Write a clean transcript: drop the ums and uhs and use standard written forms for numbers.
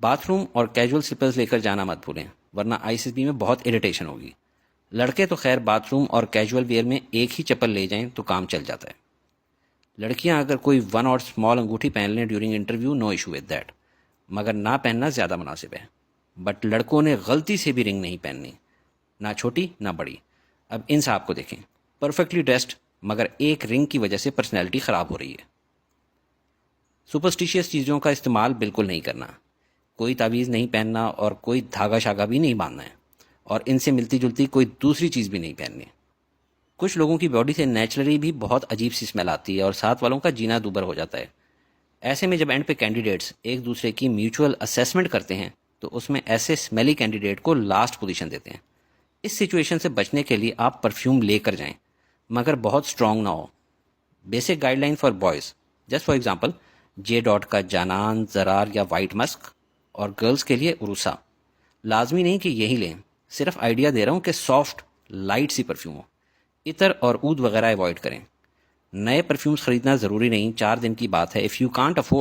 Bath room اور casual سلپرز لے کر جانا مت بھولیں، ورنہ ISSB میں بہت اریٹیشن ہوگی۔ لڑکے تو خیر باتھ روم اور کیجول ویئر میں ایک ہی چپل لے جائیں تو کام چل جاتا ہے۔ لڑکیاں اگر کوئی 1 اور اسمال انگوٹھی پہن لیں during interview, no issue with that, مگر نہ پہننا زیادہ مناسب ہے۔ بٹ لڑکوں نے غلطی سے بھی رنگ نہیں پہننی، نہ چھوٹی نہ بڑی۔ اب ان صاحب کو دیکھیں، پرفیکٹلی ڈریسڈ، مگر ایک رنگ کی وجہ سے پرسنالٹی خراب ہو رہی ہے۔ سپرسٹیشیس چیزوں کا استعمال بالکل نہیں کرنا، کوئی تعویذ نہیں پہننا اور کوئی دھاگا شاگا بھی نہیں باندھنا ہے، اور ان سے ملتی جلتی کوئی دوسری چیز بھی نہیں پہننی۔ کچھ لوگوں کی باڈی سے نیچرلی بھی بہت عجیب سی اسمیل آتی ہے اور ساتھ والوں کا جینا دوبر ہو جاتا ہے۔ ایسے میں جب اینڈ پہ کینڈیڈیٹس ایک دوسرے کی میوچول اسیسمنٹ کرتے ہیں تو اس میں ایسے اسمیلی کینڈیڈیٹ کو لاسٹ پوزیشن دیتے ہیں۔ اس سچویشن سے بچنے کے لیے آپ پرفیوم لے کر جائیں، مگر بہت اسٹرانگ نہ ہو۔ Basic guide line for boys, just for example جے ڈاٹ کا جانان، زرار یا وائٹ مسک، اور گرلز کے لیے عروسا۔ لازمی نہیں کہ یہی لیں، صرف آئیڈیا دے رہا ہوں کہ سافٹ لائٹ سی پرفیوم ہو۔ عطر اور عود وغیرہ ایوائڈ کریں۔ نئے پرفیومز خریدنا ضروری نہیں، 4 دن کی بات ہے۔ If you can't afford